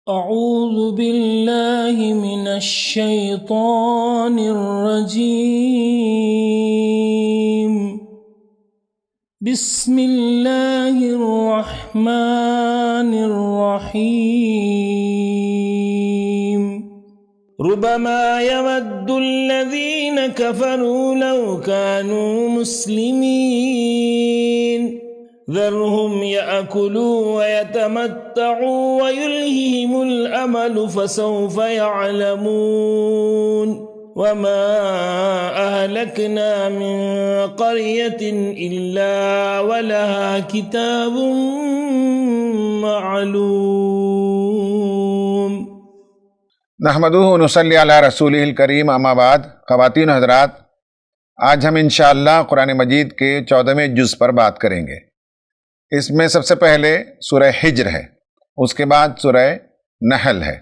أعوذ بالله من الشيطان الرجيم. بسم الله الرحمن الرحيم. ربما يود الذين كفروا لو كانوا مسلمين ذرهم يأكلوا ويتمتعوا ويلههم الأمل فسوف يعلمون وما أهلكنا من قرية إلا ولها كتاب معلوم. نحمدہ ونصلی علی رسولہ الکریم، اما بعد. خواتین و حضرات، آج ہم انشاءاللہ قرآن مجید کے 14ویں جز پر بات کریں گے. اس میں سب سے پہلے سورہ ہجر ہے، اس کے بعد سورہ نحل ہے.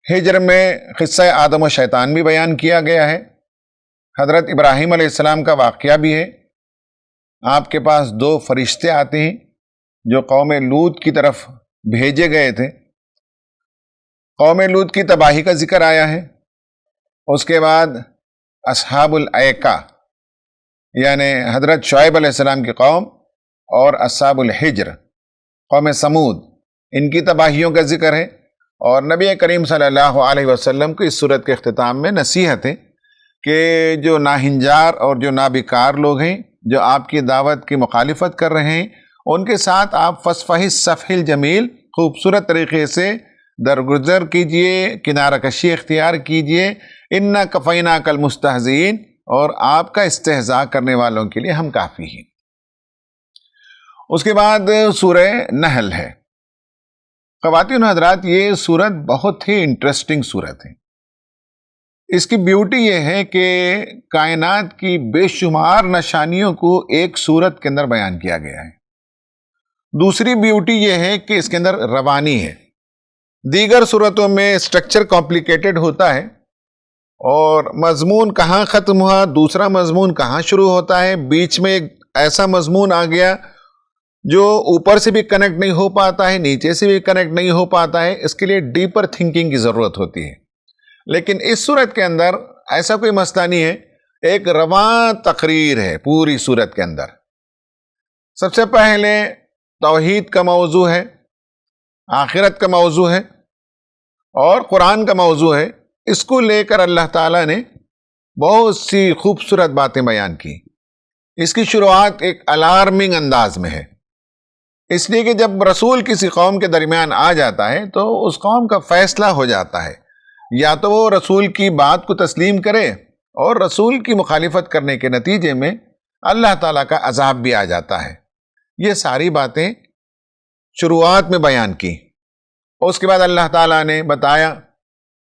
ہجر میں قصہ آدم و شیطان بھی بیان کیا گیا ہے. حضرت ابراہیم علیہ السلام کا واقعہ بھی ہے. آپ کے پاس 2 فرشتے آتے ہیں جو قوم لوط کی طرف بھیجے گئے تھے. قوم لوط کی تباہی کا ذکر آیا ہے. اس کے بعد اصحاب الایکہ یعنی حضرت شعیب علیہ السلام کی قوم اور اصحاب الحجر قوم سمود، ان کی تباہیوں کا ذکر ہے. اور نبی کریم صلی اللہ علیہ وسلم کو اس صورت کے اختتام میں نصیحت ہے کہ جو ناہنجار اور جو نابکار لوگ ہیں جو آپ کی دعوت کی مخالفت کر رہے ہیں، ان کے ساتھ آپ فصفہ الصفح الجمیل خوبصورت طریقے سے درگزر کیجئے، کنارہ کشی اختیار کیجئے. انا کفیناک المستہزئین، اور آپ کا استہزاء کرنے والوں کے لیے ہم کافی ہیں. اس کے بعد سورہ نحل ہے. خواتین و حضرات، یہ سورت بہت ہی انٹرسٹنگ سورت ہے. اس کی بیوٹی یہ ہے کہ کائنات کی بے شمار نشانیوں کو ایک سورت کے اندر بیان کیا گیا ہے. دوسری بیوٹی یہ ہے کہ اس کے اندر روانی ہے. دیگر صورتوں میں سٹرکچر کمپلیکیٹڈ ہوتا ہے اور مضمون کہاں ختم ہوا، دوسرا مضمون کہاں شروع ہوتا ہے، بیچ میں ایک ایسا مضمون آ گیا جو اوپر سے بھی کنیکٹ نہیں ہو پاتا ہے، نیچے سے بھی کنیکٹ نہیں ہو پاتا ہے. اس کے لیے ڈیپر تھنکنگ کی ضرورت ہوتی ہے. لیکن اس صورت کے اندر ایسا کوئی مسئلہ نہیں ہے، ایک رواں تقریر ہے پوری صورت کے اندر. سب سے پہلے توحید کا موضوع ہے، آخرت کا موضوع ہے اور قرآن کا موضوع ہے. اس کو لے کر اللہ تعالیٰ نے بہت سی خوبصورت باتیں بیان کی. اس کی شروعات ایک الارمنگ انداز میں ہے، اس لیے کہ جب رسول کسی قوم کے درمیان آ جاتا ہے تو اس قوم کا فیصلہ ہو جاتا ہے، یا تو وہ رسول کی بات کو تسلیم کرے اور رسول کی مخالفت کرنے کے نتیجے میں اللہ تعالیٰ کا عذاب بھی آ جاتا ہے. یہ ساری باتیں شروعات میں بیان کی. اس کے بعد اللہ تعالیٰ نے بتایا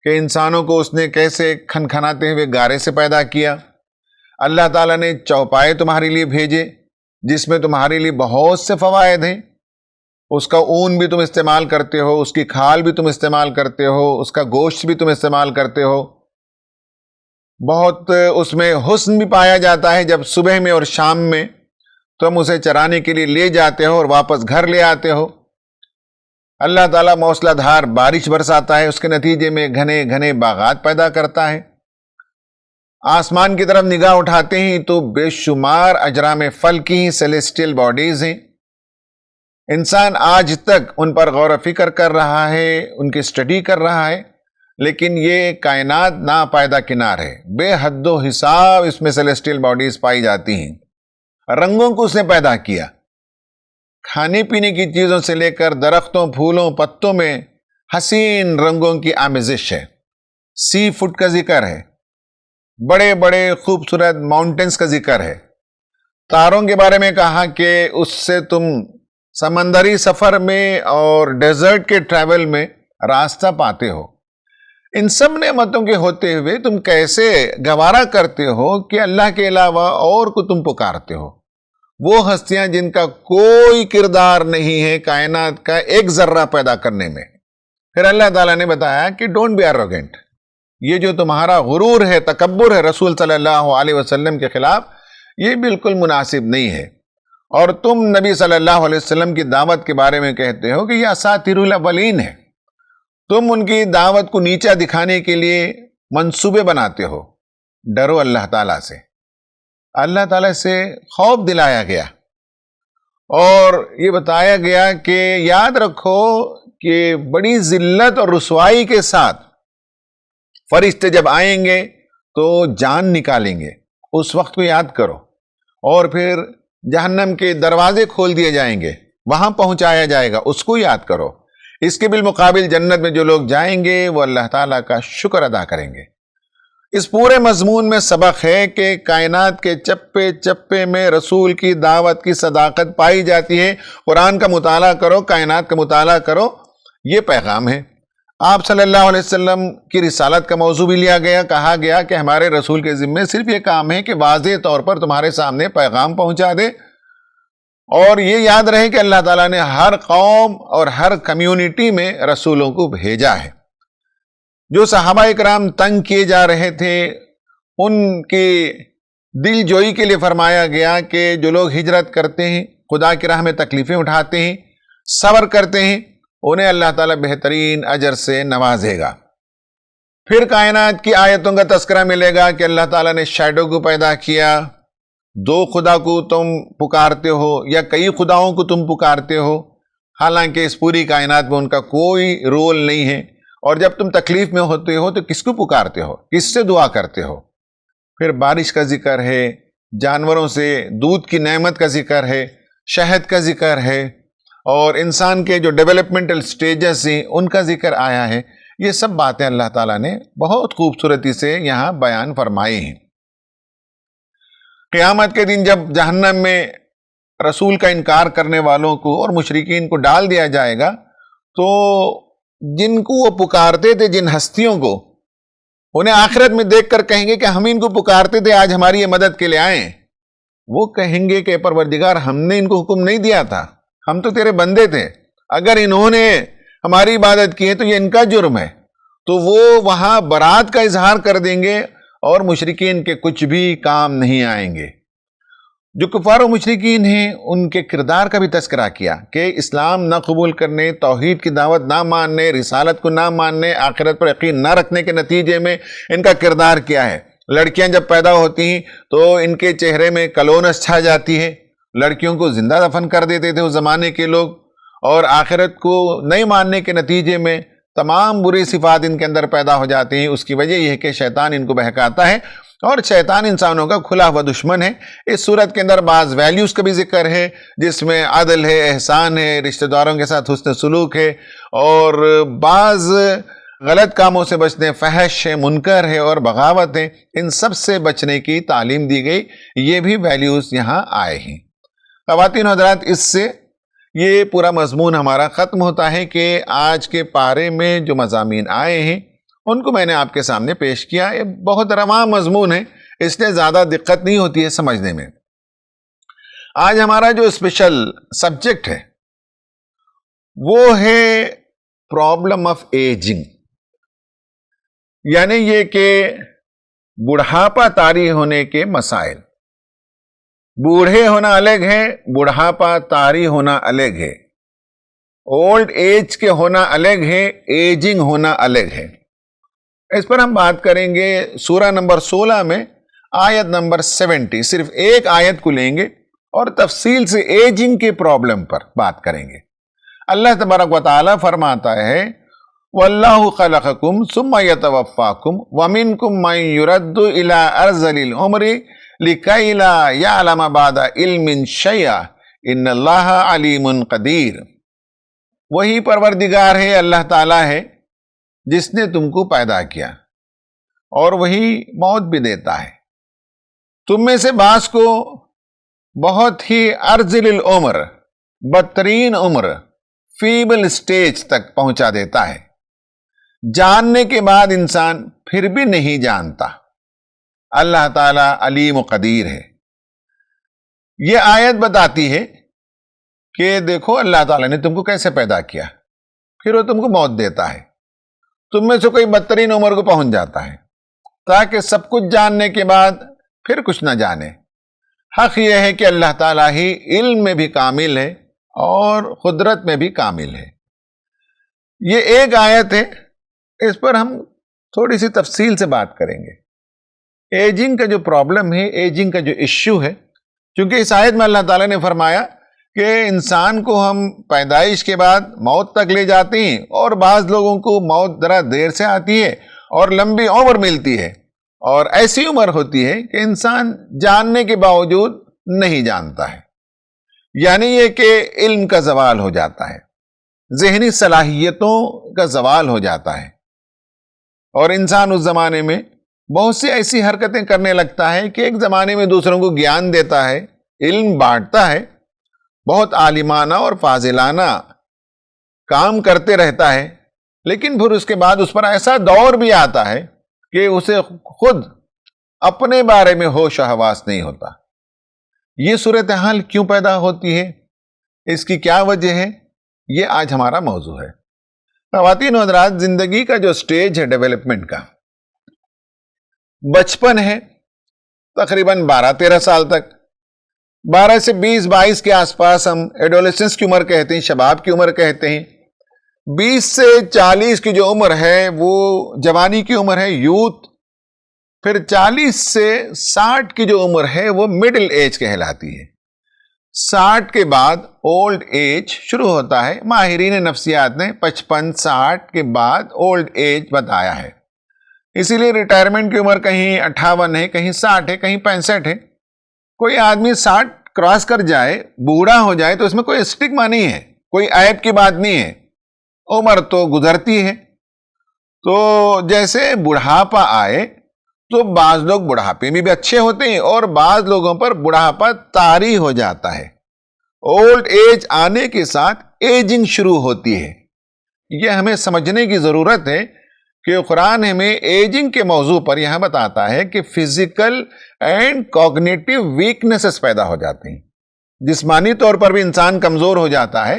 کہ انسانوں کو اس نے کیسے کھنکھناتے ہوئے گارے سے پیدا کیا. اللہ تعالیٰ نے چوپائے تمہارے لیے بھیجے جس میں تمہارے لیے بہت سے فوائد ہیں. اس کا اون بھی تم استعمال کرتے ہو، اس کی کھال بھی تم استعمال کرتے ہو، اس کا گوشت بھی تم استعمال کرتے ہو. بہت اس میں حسن بھی پایا جاتا ہے. جب صبح میں اور شام میں تم اسے چرانے کے لیے لے جاتے ہو اور واپس گھر لے آتے ہو، اللہ تعالیٰ موسلا دھار بارش برساتا ہے، اس کے نتیجے میں گھنے گھنے باغات پیدا کرتا ہے. آسمان کی طرف نگاہ اٹھاتے ہیں تو بے شمار اجرام فلکی سیلیسٹیل باڈیز ہیں. انسان آج تک ان پر غور و فکر کر رہا ہے، ان کی اسٹڈی کر رہا ہے، لیکن یہ کائنات ناپائیدہ کنار ہے. بے حد و حساب اس میں سیلیسٹیل باڈیز پائی جاتی ہیں. رنگوں کو اس نے پیدا کیا، کھانے پینے کی چیزوں سے لے کر درختوں، پھولوں، پتوں میں حسین رنگوں کی آمیزش ہے. سی فوڈ کا ذکر ہے، بڑے بڑے خوبصورت ماؤنٹینز کا ذکر ہے. تاروں کے بارے میں کہا کہ اس سے تم سمندری سفر میں اور ڈیزرٹ کے ٹریول میں راستہ پاتے ہو. ان سب نعمتوں کے ہوتے ہوئے تم کیسے گوارا کرتے ہو کہ اللہ کے علاوہ اور کو تم پکارتے ہو؟ وہ ہستیاں جن کا کوئی کردار نہیں ہے کائنات کا ایک ذرہ پیدا کرنے میں. پھر اللہ تعالیٰ نے بتایا کہ ڈونٹ بی ایروگنٹ. یہ جو تمہارا غرور ہے، تکبر ہے رسول صلی اللہ علیہ وسلم کے خلاف، یہ بالکل مناسب نہیں ہے. اور تم نبی صلی اللہ علیہ وسلم کی دعوت کے بارے میں کہتے ہو کہ یہ اساطیر الاولین ہے. تم ان کی دعوت کو نیچا دکھانے کے لیے منصوبے بناتے ہو، ڈرو اللہ تعالیٰ سے۔ اللہ تعالیٰ سے خوف دلایا گیا اور یہ بتایا گیا کہ یاد رکھو کہ بڑی ذلت اور رسوائی کے ساتھ فرشتے جب آئیں گے تو جان نکالیں گے، اس وقت کو یاد کرو، اور پھر جہنم کے دروازے کھول دیے جائیں گے، وہاں پہنچایا جائے گا، اس کو یاد کرو۔ اس کے بالمقابل جنت میں جو لوگ جائیں گے وہ اللہ تعالیٰ کا شکر ادا کریں گے۔ اس پورے مضمون میں سبق ہے کہ کائنات کے چپے چپے میں رسول کی دعوت کی صداقت پائی جاتی ہے۔ قرآن کا مطالعہ کرو، کائنات کا مطالعہ کرو، یہ پیغام ہے۔ آپ صلی اللہ علیہ وسلم کی رسالت کا موضوع بھی لیا گیا، کہا گیا کہ ہمارے رسول کے ذمے صرف یہ کام ہے کہ واضح طور پر تمہارے سامنے پیغام پہنچا دے، اور یہ یاد رہے کہ اللہ تعالیٰ نے ہر قوم اور ہر کمیونٹی میں رسولوں کو بھیجا ہے۔ جو صحابہ اکرام تنگ کیے جا رہے تھے، ان کی دل جوئی کے لیے فرمایا گیا کہ جو لوگ ہجرت کرتے ہیں، خدا کی راہ میں تکلیفیں اٹھاتے ہیں، صبر کرتے ہیں، انہیں اللہ تعالیٰ بہترین اجر سے نوازے گا۔ پھر کائنات کی آیتوں کا تذکرہ ملے گا کہ اللہ تعالیٰ نے شیڈو کو پیدا کیا، دو خدا کو تم پکارتے ہو یا کئی خداؤں کو تم پکارتے ہو، حالانکہ اس پوری کائنات میں ان کا کوئی رول نہیں ہے، اور جب تم تکلیف میں ہوتے ہو تو کس کو پکارتے ہو، کس سے دعا کرتے ہو۔ پھر بارش کا ذکر ہے، جانوروں سے دودھ کی نعمت کا ذکر ہے، شہد کا ذکر ہے، اور انسان کے جو ڈیولپمنٹل سٹیجز ہیں ان کا ذکر آیا ہے۔ یہ سب باتیں اللہ تعالیٰ نے بہت خوبصورتی سے یہاں بیان فرمائی ہیں۔ قیامت کے دن جب جہنم میں رسول کا انکار کرنے والوں کو اور مشرکین کو ڈال دیا جائے گا، تو جن کو وہ پکارتے تھے، جن ہستیوں کو، انہیں آخرت میں دیکھ کر کہیں گے کہ ہم ان کو پکارتے تھے، آج ہماری یہ مدد کے لیے آئیں۔ وہ کہیں گے کہ پروردگار ہم نے ان کو حکم نہیں دیا تھا، ہم تو تیرے بندے تھے، اگر انہوں نے ہماری عبادت کی ہے تو یہ ان کا جرم ہے۔ تو وہ وہاں برات کا اظہار کر دیں گے اور مشرکین کے کچھ بھی کام نہیں آئیں گے۔ جو کفار و مشرکین ہیں ان کے کردار کا بھی تذکرہ کیا کہ اسلام نہ قبول کرنے، توحید کی دعوت نہ ماننے، رسالت کو نہ ماننے، آخرت پر یقین نہ رکھنے کے نتیجے میں ان کا کردار کیا ہے۔ لڑکیاں جب پیدا ہوتی ہیں تو ان کے چہرے میں کلونس چھا جاتی ہے، لڑکیوں کو زندہ دفن کر دیتے تھے اس زمانے کے لوگ، اور آخرت کو نہیں ماننے کے نتیجے میں تمام بری صفات ان کے اندر پیدا ہو جاتی ہیں۔ اس کی وجہ یہ ہے کہ شیطان ان کو بہکاتا ہے، اور شیطان انسانوں کا کھلا ہوا دشمن ہے۔ اس صورت کے اندر بعض ویلیوز کا بھی ذکر ہے، جس میں عدل ہے، احسان ہے، رشتہ داروں کے ساتھ حسن سلوک ہے، اور بعض غلط کاموں سے بچنے، فحش ہے، منکر ہے اور بغاوت ہے، ان سب سے بچنے کی تعلیم دی گئی۔ یہ بھی ویلیوز یہاں آئے ہیں۔ خواتین و حضرات، اس سے یہ پورا مضمون ہمارا ختم ہوتا ہے کہ آج کے پارے میں جو مضامین آئے ہیں ان کو میں نے آپ کے سامنے پیش کیا۔ یہ بہت رواں مضمون ہے، اس لیے زیادہ دقت نہیں ہوتی ہے سمجھنے میں۔ آج ہمارا جو اسپیشل سبجیکٹ ہے وہ ہے پرابلم آف ایجنگ، یعنی یہ کہ بڑھاپا طاری ہونے کے مسائل۔ بوڑھے ہونا الگ ہے، بڑھاپا طاری ہونا الگ ہے، اولڈ ایج کے ہونا الگ ہے، ایجنگ ہونا الگ ہے۔ اس پر ہم بات کریں گے سورہ نمبر 16 میں آیت نمبر 70۔ صرف ایک آیت کو لیں گے اور تفصیل سے ایجنگ کے پرابلم پر بات کریں گے۔ اللہ تبارک و تعالی فرماتا ہے وَاللَّهُ خَلَقَكُمْ ثُمَّ يَتَوَفَّاكُمْ وَمِنْكُمْ مَنْ يُرَدُّ إِلَىٰ أَرْذَلِ الْعُمْرِ لِكَيْ لَا يَعْلَمَ بَعْدَ عِلْمٍ شَيْئًا إِنَّ اللَّهَ عَلِيمٌ قَدِيرٌ۔ وہی پروردگار ہے، اللہ تعالیٰ ہے جس نے تم کو پیدا کیا، اور وہی موت بھی دیتا ہے۔ تم میں سے بعض کو بہت ہی ارذل العمر، بدترین عمر، فیبل سٹیج تک پہنچا دیتا ہے۔ جاننے کے بعد انسان پھر بھی نہیں جانتا۔ اللہ تعالیٰ علیم و قدیر ہے۔ یہ آیت بتاتی ہے کہ دیکھو اللہ تعالیٰ نے تم کو کیسے پیدا کیا، پھر وہ تم کو موت دیتا ہے۔ تم میں سے کوئی بدترین عمر کو پہنچ جاتا ہے تاکہ سب کچھ جاننے کے بعد پھر کچھ نہ جانے۔ حق یہ ہے کہ اللہ تعالیٰ ہی علم میں بھی کامل ہے اور قدرت میں بھی کامل ہے۔ یہ ایک آیت ہے اس پر ہم تھوڑی سی تفصیل سے بات کریں گے۔ ایجنگ کا جو پرابلم ہے، ایجنگ کا جو ایشو ہے، چونکہ اس آیت میں اللہ تعالیٰ نے فرمایا کہ انسان کو ہم پیدائش کے بعد موت تک لے جاتے ہیں، اور بعض لوگوں کو موت ذرا دیر سے آتی ہے اور لمبی عمر ملتی ہے، اور ایسی عمر ہوتی ہے کہ انسان جاننے کے باوجود نہیں جانتا ہے، یعنی یہ کہ علم کا زوال ہو جاتا ہے، ذہنی صلاحیتوں کا زوال ہو جاتا ہے، اور انسان اس زمانے میں بہت سی ایسی حرکتیں کرنے لگتا ہے کہ ایک زمانے میں دوسروں کو گیان دیتا ہے، علم بانٹتا ہے، بہت عالمانہ اور فاضلانہ کام کرتے رہتا ہے، لیکن پھر اس کے بعد اس پر ایسا دور بھی آتا ہے کہ اسے خود اپنے بارے میں ہوش و حواس نہیں ہوتا۔ یہ صورتحال کیوں پیدا ہوتی ہے، اس کی کیا وجہ ہے، یہ آج ہمارا موضوع ہے۔ خواتین و حضرات، زندگی کا جو سٹیج ہے ڈیولپمنٹ کا، بچپن ہے تقریباً 12-13 سال تک، 12 سے 20-22 کے آس پاس ہم ایڈولیسنس کی عمر کہتے ہیں، شباب کی عمر کہتے ہیں۔ 20 سے 40 کی جو عمر ہے وہ جوانی کی عمر ہے، یوتھ۔ پھر 40 سے 60 کی جو عمر ہے وہ مڈل ایج کہلاتی ہے۔ 60 کے بعد اولڈ ایج شروع ہوتا ہے۔ ماہرین نفسیات نے 55-60 کے بعد اولڈ ایج بتایا ہے، اسی لیے ریٹائرمنٹ کی عمر کہیں 58 ہے، کہیں 60 ہے، کہیں 65 ہے۔ کوئی آدمی 60 کراس کر جائے، بوڑھا ہو جائے، تو اس میں کوئی اسٹگما نہیں ہے، کوئی عیب کی بات نہیں ہے، عمر تو گزرتی ہے۔ تو جیسے بڑھاپا آئے تو بعض لوگ بڑھاپے میں بھی اچھے ہوتے ہیں، اور بعض لوگوں پر بڑھاپا طاری ہو جاتا ہے۔ اولڈ ایج آنے کے ساتھ ایجنگ شروع ہوتی ہے۔ یہ ہمیں سمجھنے کی ضرورت ہے کہ قرآن ہمیں ایجنگ کے موضوع پر یہاں بتاتا ہے کہ فزیکل اینڈ کوگنیٹو ویکنیسز پیدا ہو جاتے ہیں۔ جسمانی طور پر بھی انسان کمزور ہو جاتا ہے،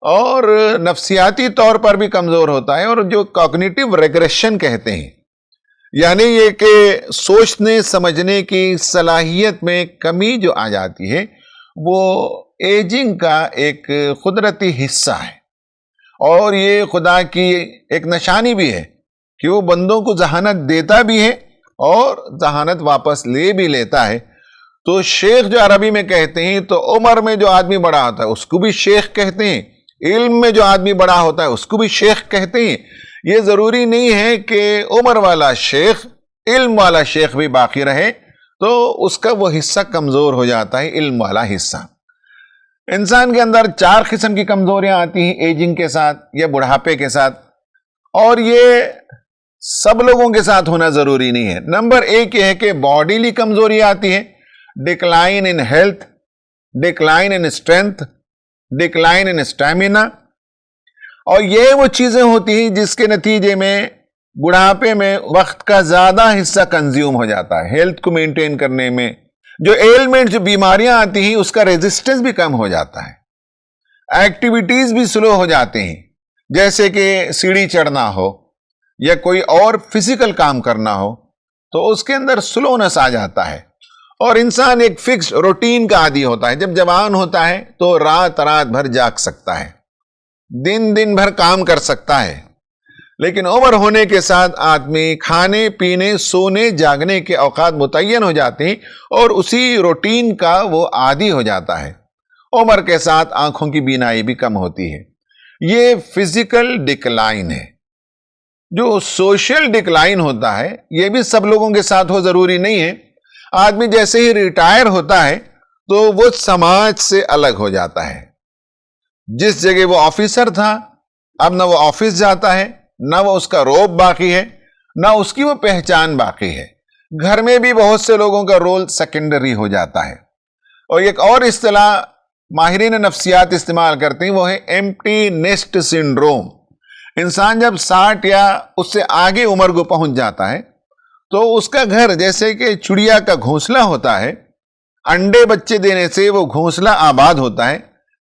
اور نفسیاتی طور پر بھی کمزور ہوتا ہے، اور جو کوگنیٹو ریگریشن کہتے ہیں، یعنی یہ کہ سوچنے سمجھنے کی صلاحیت میں کمی جو آ جاتی ہے، وہ ایجنگ کا ایک قدرتی حصہ ہے، اور یہ خدا کی ایک نشانی بھی ہے کہ وہ بندوں کو ذہانت دیتا بھی ہے اور ذہانت واپس لے بھی لیتا ہے۔ تو شیخ جو عربی میں کہتے ہیں، تو عمر میں جو آدمی بڑا ہوتا ہے اس کو بھی شیخ کہتے ہیں، علم میں جو آدمی بڑا ہوتا ہے اس کو بھی شیخ کہتے ہیں۔ یہ ضروری نہیں ہے کہ عمر والا شیخ، علم والا شیخ بھی باقی رہے، تو اس کا وہ حصہ کمزور ہو جاتا ہے، علم والا حصہ۔ انسان کے اندر 4 قسم کی کمزوریاں آتی ہیں ایجنگ کے ساتھ یا بڑھاپے کے ساتھ، اور یہ سب لوگوں کے ساتھ ہونا ضروری نہیں ہے۔ نمبر 1 یہ ہے کہ باڈیلی کمزوری آتی ہے، decline in health, decline in strength, decline in stamina, اور یہ وہ چیزیں ہوتی ہیں جس کے نتیجے میں بڑھاپے میں وقت کا زیادہ حصہ کنزیوم ہو جاتا ہے۔ ہیلتھ کو مینٹین کرنے میں جو ایلمنٹ، جو بیماریاں آتی ہیں، اس کا ریزسٹنس بھی کم ہو جاتا ہے، ایکٹیویٹیز بھی سلو ہو جاتے ہیں، جیسے کہ سیڑھی چڑھنا ہو یا کوئی اور فزیکل کام کرنا ہو، تو اس کے اندر سلونس آ جاتا ہے، اور انسان ایک فکس روٹین کا عادی ہوتا ہے۔ جب جوان ہوتا ہے تو رات بھر جاگ سکتا ہے، دن بھر کام کر سکتا ہے، لیکن عمر ہونے کے ساتھ آدمی کھانے پینے سونے جاگنے کے اوقات متعین ہو جاتے ہیں، اور اسی روٹین کا وہ عادی ہو جاتا ہے۔ عمر کے ساتھ آنکھوں کی بینائی بھی کم ہوتی ہے۔ یہ فزیکل ڈکلائن ہے۔ جو سوشل ڈکلائن ہوتا ہے، یہ بھی سب لوگوں کے ساتھ ہو ضروری نہیں ہے۔ آدمی جیسے ہی ریٹائر ہوتا ہے تو وہ سماج سے الگ ہو جاتا ہے۔ جس جگہ وہ آفیسر تھا، اب نہ وہ آفس جاتا ہے، نہ وہ اس کا روب باقی ہے، نہ اس کی وہ پہچان باقی ہے۔ گھر میں بھی بہت سے لوگوں کا رول سیکنڈری ہو جاتا ہے۔ اور ایک اور اصطلاح ماہرین نفسیات استعمال کرتے ہیں، وہ ہے ایمپٹی نیسٹ سنڈروم۔ انسان جب 60 یا اس سے آگے عمر کو پہنچ جاتا ہے تو اس کا گھر جیسے کہ چڑیا کا گھونسلہ ہوتا ہے، انڈے بچے دینے سے وہ گھونسلہ آباد ہوتا ہے،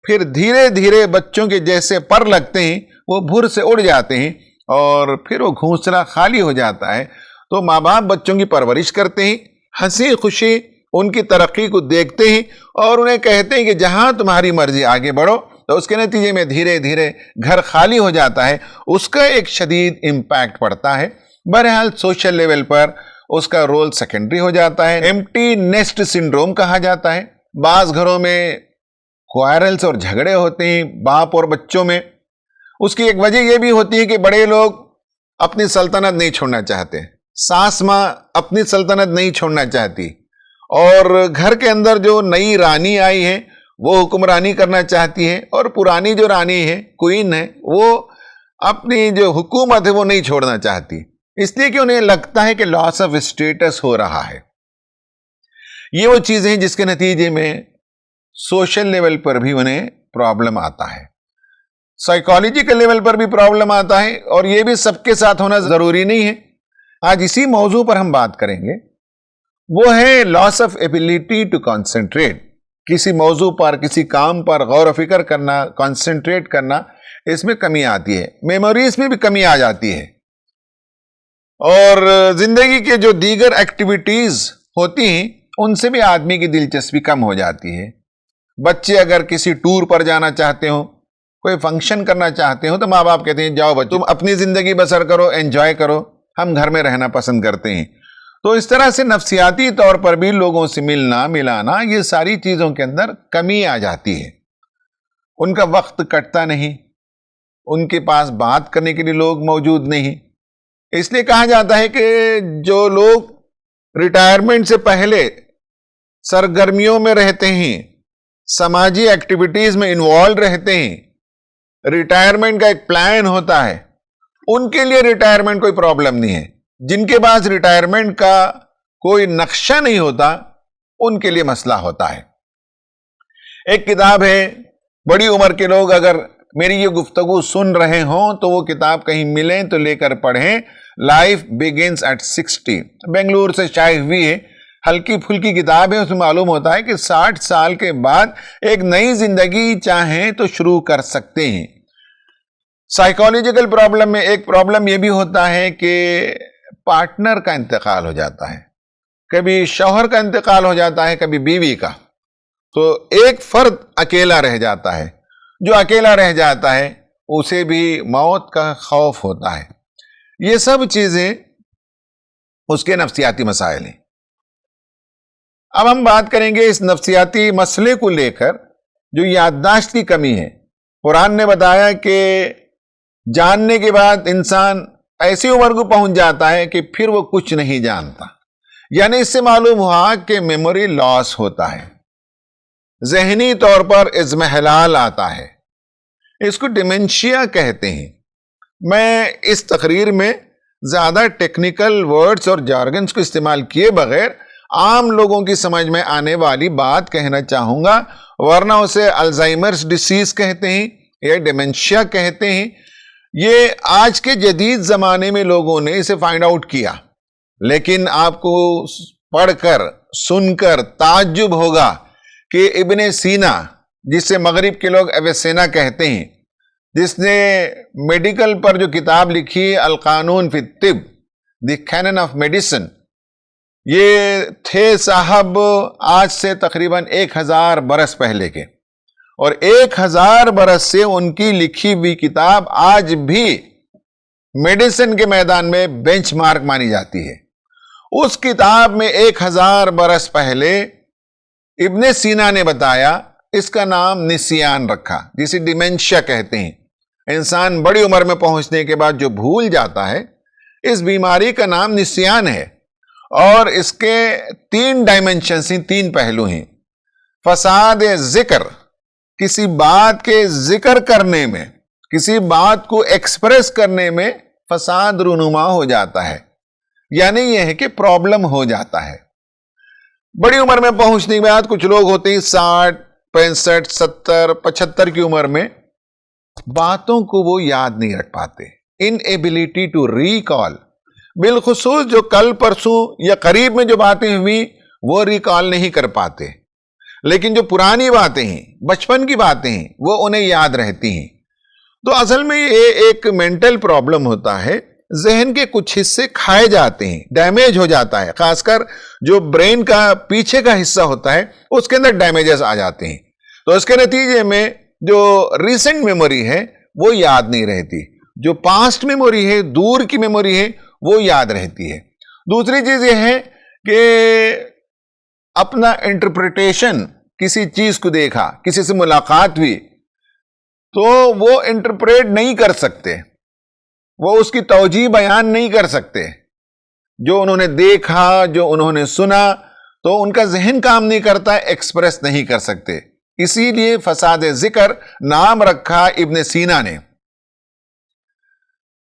پھر دھیرے دھیرے بچوں کے جیسے پر لگتے ہیں، وہ بھر سے اڑ جاتے ہیں، اور پھر وہ گھونسلہ خالی ہو جاتا ہے۔ تو ماں باپ بچوں کی پرورش کرتے ہیں، ہنسی خوشی ان کی ترقی کو دیکھتے ہیں، اور انہیں کہتے ہیں کہ جہاں تمہاری مرضی آگے بڑھو، تو اس کے نتیجے میں دھیرے دھیرے گھر خالی ہو جاتا ہے، اس کا ایک شدید امپیکٹ پڑتا ہے۔ بہرحال سوشل لیول پر اس کا رول سیکنڈری ہو جاتا ہے۔ ایمٹی نیسٹ سنڈروم کہا جاتا ہے۔ بعض گھروں میں کوائرلز اور جھگڑے ہوتے ہیں باپ اور بچوں میں۔ اس کی ایک وجہ یہ بھی ہوتی ہے کہ بڑے لوگ اپنی سلطنت نہیں چھوڑنا چاہتے، ساس ماں اپنی سلطنت نہیں چھوڑنا چاہتی، اور گھر کے اندر جو نئی رانی آئی ہے وہ حکمرانی کرنا چاہتی ہے، اور پرانی جو رانی ہے، کوئین ہے، وہ اپنی جو حکومت ہے وہ نہیں چھوڑنا چاہتی، اس لیے کہ انہیں لگتا ہے کہ لاس آف اسٹیٹس ہو رہا ہے۔ یہ وہ چیزیں ہیں جس کے نتیجے میں سوشل لیول پر بھی انہیں پرابلم آتا ہے، سائیکالوجیکل لیول پر بھی پرابلم آتا ہے، اور یہ بھی سب کے ساتھ ہونا ضروری نہیں ہے۔ آج اسی موضوع پر ہم بات کریں گے، وہ ہے لاس آف ایبلٹی ٹو کانسنٹریٹ۔ کسی موضوع پر، کسی کام پر غور و فکر کرنا، کانسنٹریٹ کرنا، اس میں کمی آتی ہے، میموریز میں بھی کمی آ جاتی ہے، اور زندگی کے جو دیگر ایکٹیویٹیز ہوتی ہیں ان سے بھی آدمی کی دلچسپی کم ہو جاتی ہے۔ بچے اگر کسی ٹور پر جانا چاہتے ہوں، کوئی فنکشن کرنا چاہتے ہوں، تو ماں باپ کہتے ہیں جاؤ بچوں، تم اپنی زندگی بسر کرو، انجوائے کرو، ہم گھر میں رہنا پسند کرتے ہیں۔ تو اس طرح سے نفسیاتی طور پر بھی لوگوں سے ملنا ملانا، یہ ساری چیزوں کے اندر کمی آ جاتی ہے۔ ان کا وقت کٹتا نہیں، ان کے پاس بات کرنے کے لیے لوگ موجود نہیں۔ اس لیے کہا جاتا ہے کہ جو لوگ ریٹائرمنٹ سے پہلے سرگرمیوں میں رہتے ہیں، سماجی ایکٹیویٹیز میں انوالو رہتے ہیں، ریٹائرمنٹ کا ایک پلان ہوتا ہے، ان کے لیے ریٹائرمنٹ کوئی پرابلم نہیں ہے۔ جن کے پاس ریٹائرمنٹ کا کوئی نقشہ نہیں ہوتا، ان کے لیے مسئلہ ہوتا ہے۔ ایک کتاب ہے، بڑی عمر کے لوگ اگر میری یہ گفتگو سن رہے ہوں تو وہ کتاب کہیں ملیں تو لے کر پڑھیں، لائف بگنز ایٹ 60، بنگلور سے شائع ہوئی ہے، ہلکی پھلکی کتاب ہے۔ اس میں معلوم ہوتا ہے کہ 60 سال کے بعد ایک نئی زندگی چاہیں تو شروع کر سکتے ہیں۔ سائیکالوجیکل پرابلم میں ایک پرابلم یہ بھی ہوتا ہے کہ پارٹنر کا انتقال ہو جاتا ہے، کبھی شوہر کا انتقال ہو جاتا ہے، کبھی بیوی کا، تو ایک فرد اکیلا رہ جاتا ہے۔ جو اکیلا رہ جاتا ہے اسے بھی موت کا خوف ہوتا ہے۔ یہ سب چیزیں اس کے نفسیاتی مسائل ہیں۔ اب ہم بات کریں گے اس نفسیاتی مسئلے کو لے کر جو یادداشت کی کمی ہے۔ قرآن نے بتایا کہ جاننے کے بعد انسان ایسی عمر کو پہنچ جاتا ہے کہ پھر وہ کچھ نہیں جانتا، یعنی اس سے معلوم ہوا کہ میموری لاس ہوتا ہے، ذہنی طور پر اضمحلال آتا ہے، اس کو ڈیمنشیا کہتے ہیں۔ میں اس تقریر میں زیادہ ٹیکنیکل ورڈز اور جارگنز کو استعمال کیے بغیر عام لوگوں کی سمجھ میں آنے والی بات کہنا چاہوں گا، ورنہ اسے الزائمرز ڈیسیز کہتے ہیں یا ڈیمنشیا کہتے ہیں۔ یہ آج کے جدید زمانے میں لوگوں نے اسے فائنڈ آؤٹ کیا، لیکن آپ کو پڑھ کر سن کر تعجب ہوگا کہ ابن سینا، جس سے مغرب کے لوگ اویسینا کہتے ہیں، جس نے میڈیکل پر جو کتاب لکھی القانون فی الطب، دی کینن آف میڈیسن، یہ تھے صاحب آج سے تقریباً 1000 برس پہلے کے، اور 1000 برس سے ان کی لکھی ہوئی کتاب آج بھی میڈیسن کے میدان میں بینچ مارک مانی جاتی ہے۔ اس کتاب میں 1000 برس پہلے ابن سینا نے بتایا، اس کا نام نسیان رکھا، جسے ڈیمنشیا کہتے ہیں۔ انسان بڑی عمر میں پہنچنے کے بعد جو بھول جاتا ہے، اس بیماری کا نام نسیان ہے، اور اس کے 3 ڈائمنشنز ہیں، 3 پہلو ہیں۔ فساد ذکر، کسی بات کے ذکر کرنے میں، کسی بات کو ایکسپریس کرنے میں فساد رونما ہو جاتا ہے، یعنی یہ ہے کہ پرابلم ہو جاتا ہے۔ بڑی عمر میں پہنچنے کے بعد کچھ لوگ ہوتے ہیں 60، 65، 70، 75 کی عمر میں، باتوں کو وہ یاد نہیں رکھ پاتے، inability to recall، بالخصوص جو کل پرسوں یا قریب میں جو باتیں ہوئی وہ ریکال نہیں کر پاتے، لیکن جو پرانی باتیں ہیں، بچپن کی باتیں ہیں، وہ انہیں یاد رہتی ہیں۔ تو اصل میں یہ ایک مینٹل پرابلم ہوتا ہے، ذہن کے کچھ حصے کھائے جاتے ہیں، ڈیمیج ہو جاتا ہے، خاص کر جو برین کا پیچھے کا حصہ ہوتا ہے اس کے اندر ڈیمیجز آ جاتے ہیں، تو اس کے نتیجے میں جو ریسنٹ میموری ہے وہ یاد نہیں رہتی، جو پاسٹ میموری ہے، دور کی میموری ہے، وہ یاد رہتی ہے۔ دوسری چیز یہ ہے کہ اپنا انٹرپریٹیشن، کسی چیز کو دیکھا، کسی سے ملاقات ہوئی تو وہ انٹرپریٹ نہیں کر سکتے، وہ اس کی توجیہ بیان نہیں کر سکتے۔ جو انہوں نے دیکھا، جو انہوں نے سنا، تو ان کا ذہن کام نہیں کرتا، ایکسپریس نہیں کر سکتے۔ اسی لیے فساد ذکر نام رکھا ابن سینا نے۔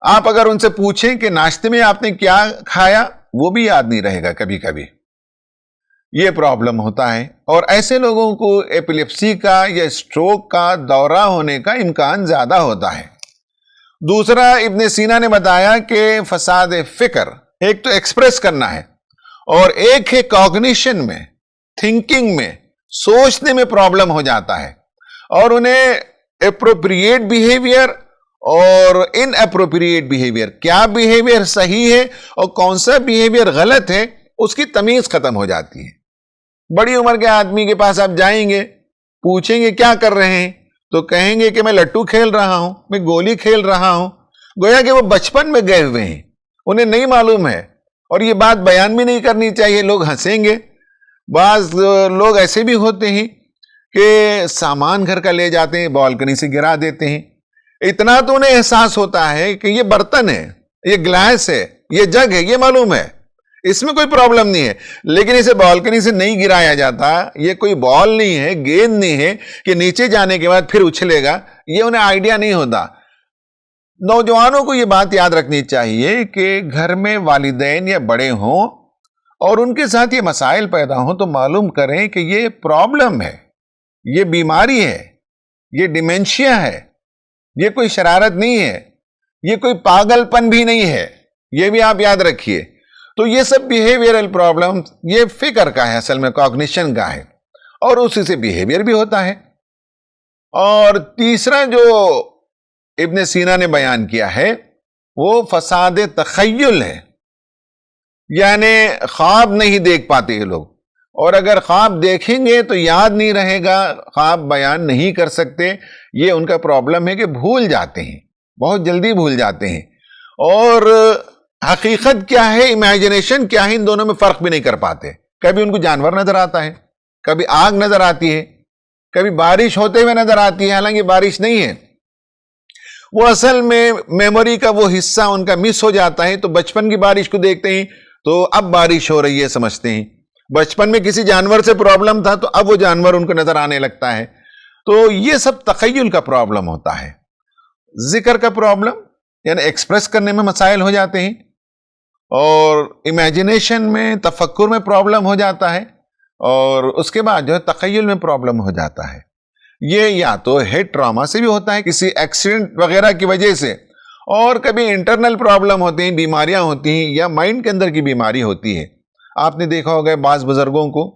آپ اگر ان سے پوچھیں کہ ناشتے میں آپ نے کیا کھایا، وہ بھی یاد نہیں رہے گا کبھی کبھی۔ یہ پرابلم ہوتا ہے، اور ایسے لوگوں کو ایپیلیپسی کا یا سٹروک کا دورہ ہونے کا امکان زیادہ ہوتا ہے۔ دوسرا ابن سینا نے بتایا کہ فساد فکر ایک تو ایکسپریس کرنا ہے، اور ایک ہے کوگنیشن میں، تھنکنگ میں، سوچنے میں پرابلم ہو جاتا ہے، اور انہیں اپروپریٹ بیہیویئر اور ان اپروپریٹ بیہیویئر، کیا بیہیویئر صحیح ہے اور کون سا بیہیویئر غلط ہے، اس کی تمیز ختم ہو جاتی ہے۔ بڑی عمر کے آدمی کے پاس آپ جائیں گے، پوچھیں گے کیا کر رہے ہیں، تو کہیں گے کہ میں لٹو کھیل رہا ہوں، میں گولی کھیل رہا ہوں، گویا کہ وہ بچپن میں گئے ہوئے ہیں، انہیں نہیں معلوم ہے، اور یہ بات بیان بھی نہیں کرنی چاہیے، لوگ ہنسیں گے۔ بعض لوگ ایسے بھی ہوتے ہیں کہ سامان گھر کا لے جاتے ہیں، بالکنی سے گرا دیتے ہیں، اتنا تو انہیں احساس ہوتا ہے کہ یہ برتن ہے، یہ گلاس ہے، یہ جگ ہے، یہ معلوم ہے، اس میں کوئی پرابلم نہیں ہے، لیکن اسے بالکنی سے نہیں گرایا جاتا، یہ کوئی بال نہیں ہے، گیند نہیں ہے کہ نیچے جانے کے بعد پھر اچھلے گا، یہ انہیں آئیڈیا نہیں ہوتا۔ نوجوانوں کو یہ بات یاد رکھنی چاہیے کہ گھر میں والدین یا بڑے ہوں اور ان کے ساتھ یہ مسائل پیدا ہوں تو معلوم کریں کہ یہ پرابلم ہے، یہ بیماری ہے، یہ ڈیمینشیا ہے، یہ کوئی شرارت نہیں ہے، یہ کوئی پاگل پن بھی نہیں ہے، یہ بھی آپ یاد رکھیے۔ تو یہ سب بیہیویئرل پرابلم یہ فکر کا ہے، اصل میں کوگنیشن کا ہے، اور اسی سے بیہیویئر بھی ہوتا ہے۔ اور تیسرا جو ابن سینا نے بیان کیا ہے وہ فساد تخیل ہے، یعنی خواب نہیں دیکھ پاتے یہ لوگ، اور اگر خواب دیکھیں گے تو یاد نہیں رہے گا، خواب بیان نہیں کر سکتے، یہ ان کا پرابلم ہے کہ بھول جاتے ہیں، بہت جلدی بھول جاتے ہیں، اور حقیقت کیا ہے، امیجنیشن کیا ہے، ان دونوں میں فرق بھی نہیں کر پاتے۔ کبھی ان کو جانور نظر آتا ہے، کبھی آگ نظر آتی ہے، کبھی بارش ہوتے ہوئے نظر آتی ہے، حالانکہ بارش نہیں ہے۔ وہ اصل میں میموری کا وہ حصہ ان کا مس ہو جاتا ہے، تو بچپن کی بارش کو دیکھتے ہیں تو اب بارش ہو رہی ہے سمجھتے ہیں، بچپن میں کسی جانور سے پرابلم تھا تو اب وہ جانور ان کو نظر آنے لگتا ہے۔ تو یہ سب تخیل کا پرابلم ہوتا ہے۔ ذکر کا پرابلم یعنی ایکسپریس کرنے میں مسائل ہو جاتے ہیں، اور امیجنیشن میں، تفکر میں پرابلم ہو جاتا ہے، اور اس کے بعد جو ہے تخیل میں پرابلم ہو جاتا ہے۔ یہ یا تو ہیڈ ٹراما سے بھی ہوتا ہے، کسی ایکسیڈنٹ وغیرہ کی وجہ سے، اور کبھی انٹرنل پرابلم ہوتے ہیں، بیماریاں ہوتی ہیں، یا مائنڈ کے اندر کی بیماری ہوتی ہے۔ آپ نے دیکھا ہوگا بعض بزرگوں کو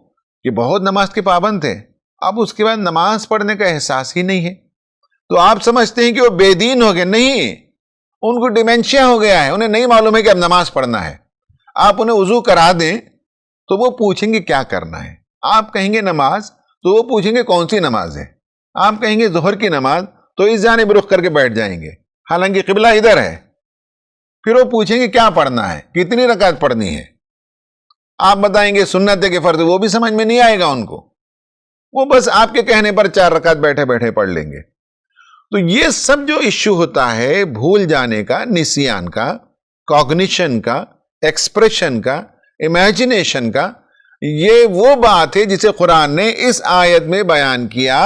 کہ بہت نماز کے پابند تھے، اب اس کے بعد نماز پڑھنے کا احساس ہی نہیں ہے، تو آپ سمجھتے ہیں کہ وہ بے دین ہو گئے، نہیں، ان کو ڈیمینشیا ہو گیا ہے، انہیں نہیں معلوم ہے کہ اب نماز پڑھنا ہے۔ آپ انہیں وضو کرا دیں تو وہ پوچھیں گے کیا کرنا ہے، آپ کہیں گے نماز تو وہ پوچھیں گے کون سی نماز ہے، آپ کہیں گے ظہر کی نماز تو اس جانب رخ کر کے بیٹھ جائیں گے، حالانکہ قبلہ ادھر ہے۔ پھر وہ پوچھیں گے کیا پڑھنا ہے، کتنی رکعت پڑھنی ہے، آپ بتائیں گے سنت ہے کہ فرض، وہ بھی سمجھ میں نہیں آئے گا ان کو، وہ بس آپ کے کہنے پر 4 رکعت بیٹھے بیٹھے پڑھ لیں گے۔ تو یہ سب جو ایشو ہوتا ہے، بھول جانے کا، نسیان کا، کوگنیشن کا، ایکسپریشن کا، امیجنیشن کا، یہ وہ بات ہے جسے قرآن نے اس آیت میں بیان کیا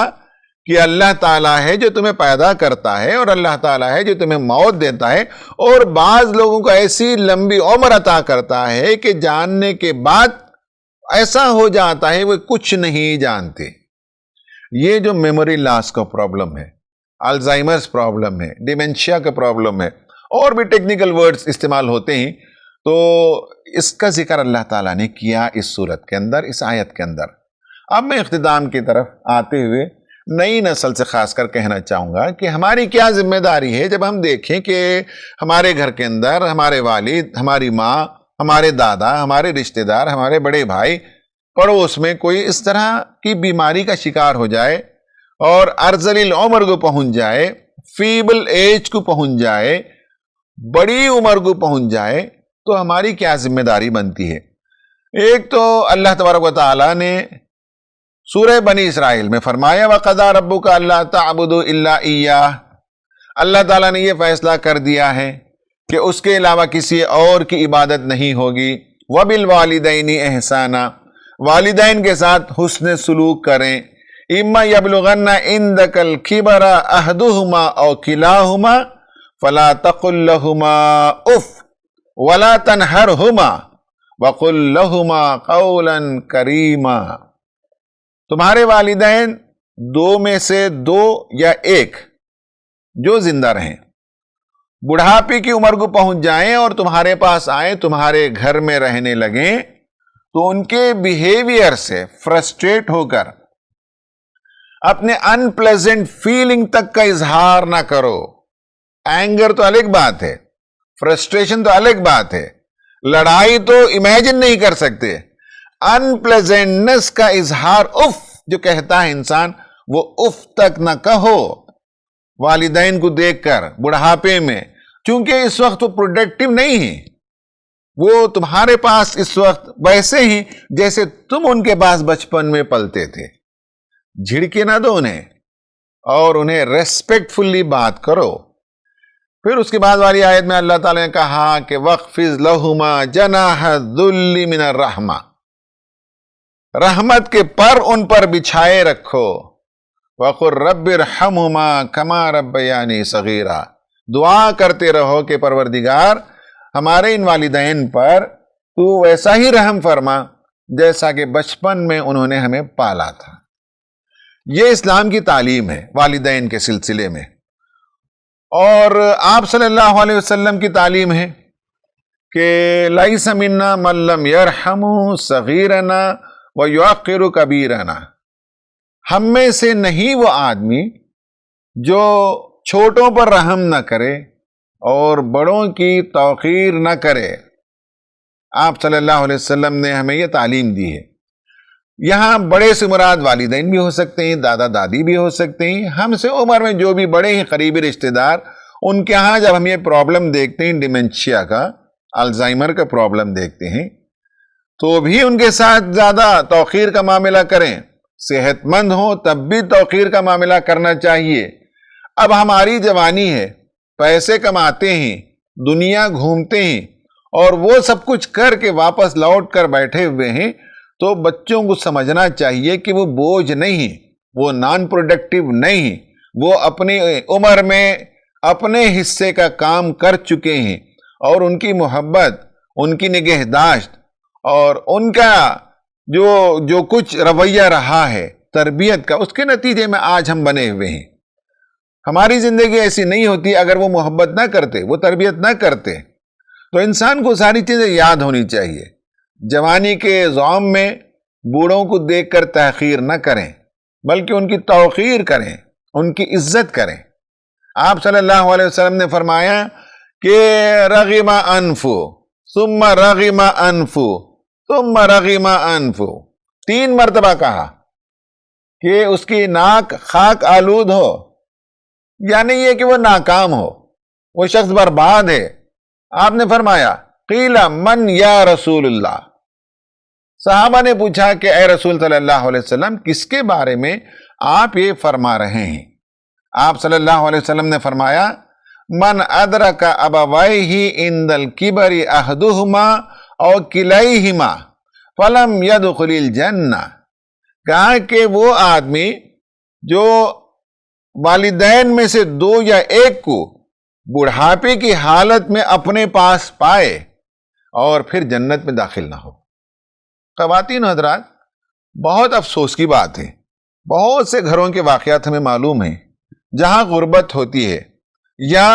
کہ اللہ تعالیٰ ہے جو تمہیں پیدا کرتا ہے، اور اللہ تعالیٰ ہے جو تمہیں موت دیتا ہے، اور بعض لوگوں کو ایسی لمبی عمر عطا کرتا ہے کہ جاننے کے بعد ایسا ہو جاتا ہے وہ کچھ نہیں جانتے۔ یہ جو میموری لاس کا پرابلم ہے، الزائمرز پرابلم ہے، ڈیمینشیا کا پرابلم ہے، اور بھی ٹیکنیکل ورڈز استعمال ہوتے ہیں، تو اس کا ذکر اللہ تعالیٰ نے کیا اس صورت کے اندر، اس آیت کے اندر۔ اب میں اختتام کی طرف آتے ہوئے نئی نسل سے خاص کر کہنا چاہوں گا کہ ہماری کیا ذمہ داری ہے جب ہم دیکھیں کہ ہمارے گھر کے اندر ہمارے والد، ہماری ماں، ہمارے دادا، ہمارے رشتہ دار، ہمارے بڑے بھائی، پڑوس میں کوئی اس طرح کی بیماری کا شکار ہو جائے، اور ارذل العمر کو پہنچ جائے، فیبل ایج کو پہنچ جائے، بڑی عمر کو پہنچ جائے، تو ہماری کیا ذمہ داری بنتی ہے؟ ایک تو اللہ تبارک و تعالیٰ نے سورہ بنی اسرائیل میں فرمایا وَقَضَىٰ رَبُّكَ أَلَّا تَعْبُدُوا إِلَّا إِيَّاهُ، اللہ تعالیٰ نے یہ فیصلہ کر دیا ہے کہ اس کے علاوہ کسی اور کی عبادت نہیں ہوگی۔ وَبِالْوَالِدَيْنِ إِحْسَانًا، والدین کے ساتھ حسن سلوک کریں۔ إِمَّا يَبْلُغَنَّ عِندَكَ الْكِبَرَ أَحَدُهُمَا أَوْ كِلَاهُمَا فَلَا تَقُل لَّهُمَا أُفٍّ وَلَا تَنْهَرْهُمَا وَقُل لَّهُمَا قَوْلًا كَرِيمًا، تمہارے والدین دو میں سے دو یا ایک جو زندہ رہیں، بڑھاپے کی عمر کو پہنچ جائیں اور تمہارے پاس آئیں، تمہارے گھر میں رہنے لگیں، تو ان کے بیہیویئر سے فرسٹریٹ ہو کر اپنے ان پلیزنٹ فیلنگ تک کا اظہار نہ کرو۔ اینگر تو الگ بات ہے، فرسٹریشن تو الگ بات ہے، لڑائی تو امیجن نہیں کر سکتے، ان پلیزنٹنس کا اظہار اف جو کہتا ہے انسان، وہ اف تک نہ کہو والدین کو دیکھ کر بڑھاپے میں، چونکہ اس وقت وہ پروڈکٹیو نہیں ہیں، وہ تمہارے پاس اس وقت ویسے ہی جیسے تم ان کے پاس بچپن میں پلتے تھے۔ جھڑکے نہ دو انہیں اور انہیں ریسپیکٹفلی بات کرو۔ پھر اس کے بعد والی آیت میں اللہ تعالیٰ نے کہا کہ وَاخْفِضْ لَهُمَا جَنَاحَ الذُّلِّ مِنَ الرَّحْمَةِ، رحمت کے پر ان پر بچھائے رکھو۔ وَقُلْ رَبِّ ارْحَمْهُمَا كَمَا رَبَّيَانِي صَغِيرًا، دعا کرتے رہو کہ پروردگار ہمارے ان والدین پر تو ویسا ہی رحم فرما جیسا کہ بچپن میں انہوں نے ہمیں پالا تھا۔ یہ اسلام کی تعلیم ہے والدین کے سلسلے میں، اور آپ صلی اللہ علیہ وسلم کی تعلیم ہے کہ لَيْسَ مِنَّا مَن لَّمْ يَرْحَمُ صَغِيرَنَا وَيُعَقِّرُ كَبِيرَنَا، ہم میں سے نہیں وہ آدمی جو چھوٹوں پر رحم نہ کرے اور بڑوں کی توقیر نہ کرے۔ آپ صلی اللہ علیہ وسلم نے ہمیں یہ تعلیم دی ہے۔ یہاں بڑے سے مراد والدین بھی ہو سکتے ہیں، دادا دادی بھی ہو سکتے ہیں، ہم سے عمر میں جو بھی بڑے ہیں قریبی رشتہ دار، ان کے ہاں جب ہم یہ پرابلم دیکھتے ہیں ڈیمنشیا کا، الزائمر کا پرابلم دیکھتے ہیں، تو بھی ان کے ساتھ زیادہ توقیر کا معاملہ کریں۔ صحت مند ہوں تب بھی توقیر کا معاملہ کرنا چاہیے۔ اب ہماری جوانی ہے، پیسے کماتے ہیں، دنیا گھومتے ہیں، اور وہ سب کچھ کر کے واپس لوٹ کر بیٹھے ہوئے ہیں، تو بچوں کو سمجھنا چاہیے کہ وہ بوجھ نہیں، وہ نان پروڈکٹیو نہیں، وہ اپنی عمر میں اپنے حصے کا کام کر چکے ہیں، اور ان کی محبت، ان کی نگہداشت اور ان کا جو کچھ رویہ رہا ہے تربیت کا، اس کے نتیجے میں آج ہم بنے ہوئے ہیں۔ ہماری زندگی ایسی نہیں ہوتی اگر وہ محبت نہ کرتے، وہ تربیت نہ کرتے۔ تو انسان کو ساری چیزیں یاد ہونی چاہیے۔ جوانی کے زوم میں بوڑھوں کو دیکھ کر تحقیر نہ کریں، بلکہ ان کی توقیر کریں، ان کی عزت کریں۔ آپ صلی اللہ علیہ وسلم نے فرمایا کہ رغم انفو ثم رغم انفو ثم رغم انفو، 3 مرتبہ کہا کہ اس کی ناک خاک آلود ہو، یعنی یہ کہ وہ ناکام ہو، وہ شخص برباد ہے۔ آپ نے فرمایا قیل من یا رسول اللہ، صحابہ نے پوچھا کہ اے رسول صلی اللہ علیہ وسلم کس کے بارے میں آپ یہ فرما رہے ہیں؟ آپ صلی اللہ علیہ وسلم نے فرمایا من ادرک ابویہ عند الکبر احدہما او کلیہما فلم یدخل الجنہ، کہا کہ وہ آدمی جو والدین میں سے 2 یا 1 کو بڑھاپے کی حالت میں اپنے پاس پائے اور پھر جنت میں داخل نہ ہو۔ خواتین و حضرات، بہت افسوس کی بات ہے، بہت سے گھروں کے واقعات ہمیں معلوم ہیں جہاں غربت ہوتی ہے، یا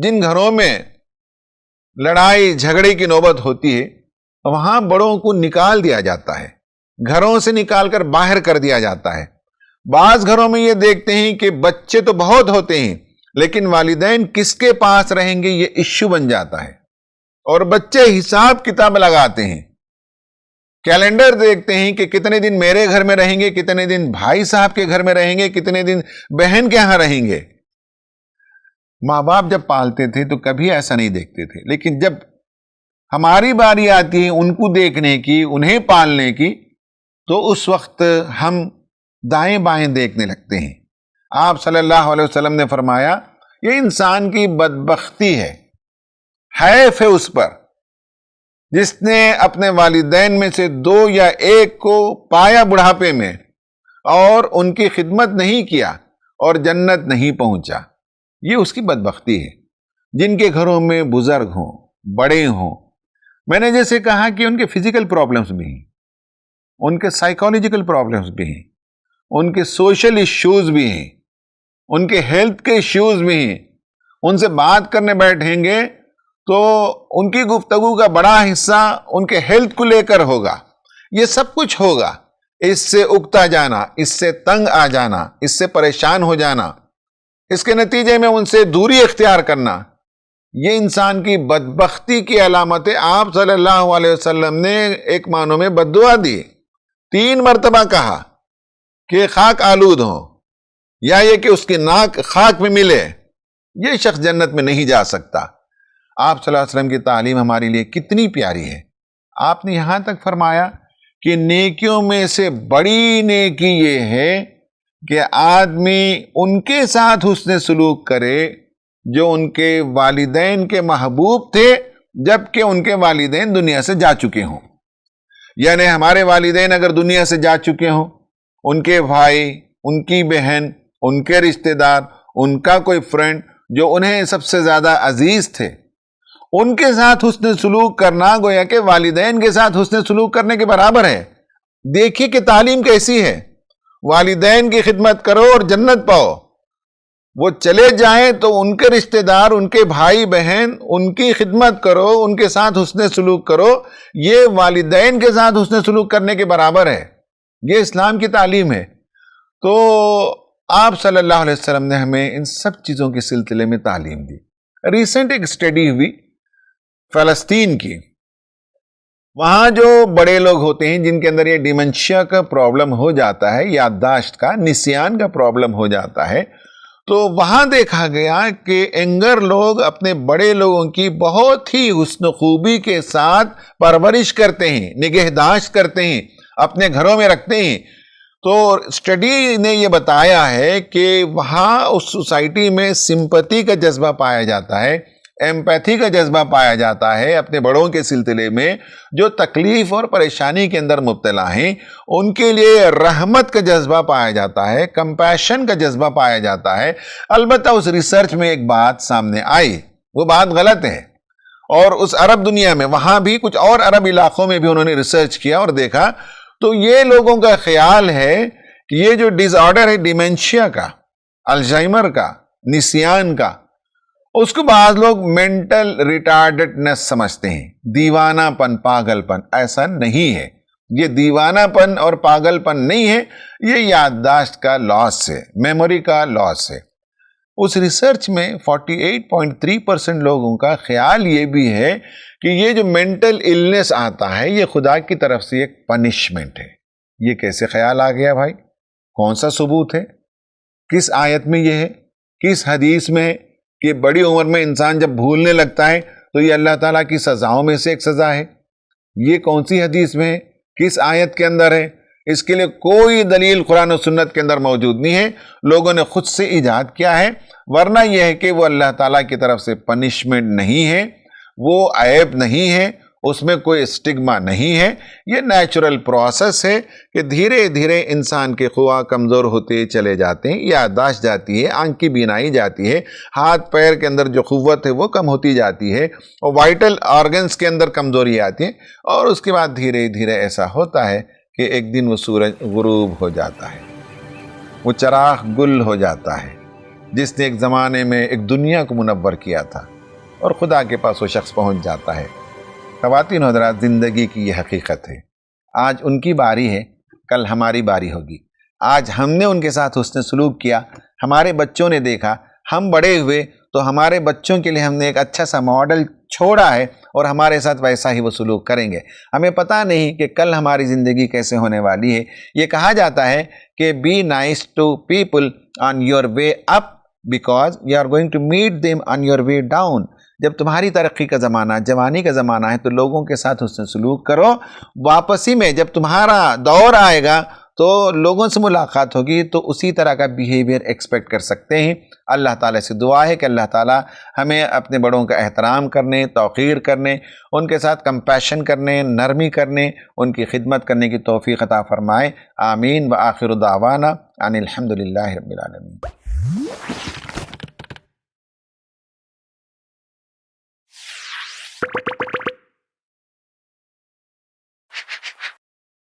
جن گھروں میں لڑائی جھگڑے کی نوبت ہوتی ہے، وہاں بڑوں کو نکال دیا جاتا ہے، گھروں سے نکال کر باہر کر دیا جاتا ہے۔ بعض گھروں میں یہ دیکھتے ہیں کہ بچے تو بہت ہوتے ہیں لیکن والدین کس کے پاس رہیں گے یہ ایشو بن جاتا ہے، اور بچے حساب کتاب لگاتے ہیں کیلنڈر دیکھتے ہیں کہ کتنے دن میرے گھر میں رہیں گے، کتنے دن بھائی صاحب کے گھر میں رہیں گے، کتنے دن بہن کے ہاں رہیں گے۔ ماں باپ جب پالتے تھے تو کبھی ایسا نہیں دیکھتے تھے، لیکن جب ہماری باری آتی ہے ان کو دیکھنے کی، انہیں پالنے کی، تو اس وقت ہم دائیں بائیں دیکھنے لگتے ہیں۔ آپ صلی اللہ علیہ وسلم نے فرمایا یہ انسان کی بدبختی ہے، حیف ہے اس پر جس نے اپنے والدین میں سے دو یا ایک کو پایا بڑھاپے میں اور ان کی خدمت نہیں کیا اور جنت نہیں پہنچا۔ یہ اس کی بدبختی ہے۔ جن کے گھروں میں بزرگ ہوں، بڑے ہوں، میں نے جیسے کہا کہ ان کے فزیکل پرابلمز بھی ہیں، ان کے سائیکولوجیکل پرابلمز بھی ہیں، ان کے سوشل ایشوز بھی ہیں، ان کے ہیلتھ کے ایشوز بھی ہیں۔ ان سے بات کرنے بیٹھیں گے تو ان کی گفتگو کا بڑا حصہ ان کے ہیلتھ کو لے کر ہوگا۔ یہ سب کچھ ہوگا، اس سے اکتا جانا، اس سے تنگ آ جانا، اس سے پریشان ہو جانا، اس کے نتیجے میں ان سے دوری اختیار کرنا، یہ انسان کی بدبختی کی علامت ہے۔ آپ صلی اللہ علیہ وسلم نے ایک معنوں میں بد دعا دی، 3 مرتبہ کہا کہ خاک آلود ہو، یا یہ کہ اس کی ناک خاک میں ملے، یہ شخص جنت میں نہیں جا سکتا۔ آپ صلی اللہ علیہ وسلم کی تعلیم ہمارے لیے کتنی پیاری ہے۔ آپ نے یہاں تک فرمایا کہ نیکیوں میں سے بڑی نیکی یہ ہے کہ آدمی ان کے ساتھ حسن سلوک کرے جو ان کے والدین کے محبوب تھے جبکہ ان کے والدین دنیا سے جا چکے ہوں۔ یعنی ہمارے والدین اگر دنیا سے جا چکے ہوں، ان کے بھائی، ان کی بہن، ان کے رشتہ دار، ان کا کوئی فرینڈ جو انہیں سب سے زیادہ عزیز تھے، ان کے ساتھ حسن سلوک کرنا گویا کہ والدین کے ساتھ حسن سلوک کرنے کے برابر ہے۔ دیکھیے کہ تعلیم کیسی ہے، والدین کی خدمت کرو اور جنت پاؤ۔ وہ چلے جائیں تو ان کے رشتہ دار، ان کے بھائی بہن، ان کی خدمت کرو، ان کے ساتھ حسن سلوک کرو، یہ والدین کے ساتھ حسن سلوک کرنے کے برابر ہے۔ یہ اسلام کی تعلیم ہے۔ تو آپ صلی اللہ علیہ وسلم نے ہمیں ان سب چیزوں کے سلسلے میں تعلیم دی۔ ریسنٹ ایک اسٹڈی ہوئی فلسطین کی، وہاں جو بڑے لوگ ہوتے ہیں جن کے اندر یہ ڈیمنشیا کا پرابلم ہو جاتا ہے، یادداشت کا، نسیان کا پرابلم ہو جاتا ہے، تو وہاں دیکھا گیا کہ ینگر لوگ اپنے بڑے لوگوں کی بہت ہی حسن خوبی کے ساتھ پرورش کرتے ہیں، نگہداشت کرتے ہیں، اپنے گھروں میں رکھتے ہیں۔ تو اسٹڈی نے یہ بتایا ہے کہ وہاں اس سوسائٹی میں سمپتی کا جذبہ پایا جاتا ہے، ایمپیتھی کا جذبہ پایا جاتا ہے اپنے بڑوں کے سلسلے میں، جو تکلیف اور پریشانی کے اندر مبتلا ہیں ان کے لیے رحمت کا جذبہ پایا جاتا ہے، کمپیشن کا جذبہ پایا جاتا ہے۔ البتہ اس ریسرچ میں ایک بات سامنے آئی، وہ بات غلط ہے، اور اس عرب دنیا میں، وہاں بھی کچھ اور عرب علاقوں میں بھی انہوں نے ریسرچ کیا اور دیکھا تو یہ لوگوں کا خیال ہے کہ یہ جو ڈس آرڈر ہے ڈیمنشیا کا، الزائمر کا، نسیان کا، اس کو بعض لوگ مینٹل ریٹارڈڈنس سمجھتے ہیں، دیوانہ پن، پاگل پن۔ ایسا نہیں ہے، یہ دیوانہ پن اور پاگل پن نہیں ہے، یہ یادداشت کا لاس ہے، میموری کا لاس ہے۔ اس ریسرچ میں 48.3% لوگوں کا خیال یہ بھی ہے کہ یہ جو مینٹل النس آتا ہے یہ خدا کی طرف سے ایک پنشمنٹ ہے۔ یہ کیسے خیال آ گیا بھائی؟ کون سا ثبوت ہے؟ کس آیت میں یہ ہے؟ کس حدیث میں ہے کہ بڑی عمر میں انسان جب بھولنے لگتا ہے تو یہ اللہ تعالیٰ کی سزاؤں میں سے ایک سزا ہے؟ یہ کون سی حدیث میں ہے؟ کس آیت کے اندر ہے؟ اس کے لیے کوئی دلیل قرآن و سنت کے اندر موجود نہیں ہے، لوگوں نے خود سے ایجاد کیا ہے۔ ورنہ یہ ہے کہ وہ اللہ تعالیٰ کی طرف سے پنشمنٹ نہیں ہے، وہ عیب نہیں ہے، اس میں کوئی اسٹگما نہیں ہے، یہ نیچرل پروسیس ہے کہ دھیرے دھیرے انسان کے خواہ کمزور ہوتے چلے جاتے ہیں، یادداشت جاتی ہے، آنکھ کی بینائی جاتی ہے، ہاتھ پیر کے اندر جو قوت ہے وہ کم ہوتی جاتی ہے، اور وائٹل آرگنز کے اندر کمزوری آتی ہے، اور اس کے بعد دھیرے دھیرے ایسا ہوتا ہے کہ ایک دن وہ سورج غروب ہو جاتا ہے، وہ چراغ گل ہو جاتا ہے جس نے ایک زمانے میں ایک دنیا کو منور کیا تھا، اور خدا کے پاس وہ شخص پہنچ جاتا ہے۔ خواتین و حضرات، زندگی کی یہ حقیقت ہے، آج ان کی باری ہے، کل ہماری باری ہوگی۔ آج ہم نے ان کے ساتھ حسن سلوک کیا، ہمارے بچوں نے دیکھا، ہم بڑے ہوئے تو ہمارے بچوں کے لیے ہم نے ایک اچھا سا ماڈل چھوڑا ہے، اور ہمارے ساتھ ویسا ہی وہ سلوک کریں گے۔ ہمیں پتہ نہیں کہ کل ہماری زندگی کیسے ہونے والی ہے۔ یہ کہا جاتا ہے کہ be nice to people on your way up because you are going to meet them on your way down. جب تمہاری ترقی کا زمانہ، جوانی کا زمانہ ہے تو لوگوں کے ساتھ حسن سلوک کرو، واپسی میں جب تمہارا دور آئے گا تو لوگوں سے ملاقات ہوگی تو اسی طرح کا بیہیویئر ایکسپیکٹ کر سکتے ہیں۔ اللہ تعالیٰ سے دعا ہے کہ اللہ تعالیٰ ہمیں اپنے بڑوں کا احترام کرنے، توقیر کرنے، ان کے ساتھ کمپیشن کرنے، نرمی کرنے، ان کی خدمت کرنے کی توفیق عطا فرمائے۔ آمین۔ وآخر دعوانا ان الحمد للہ رب العالمین۔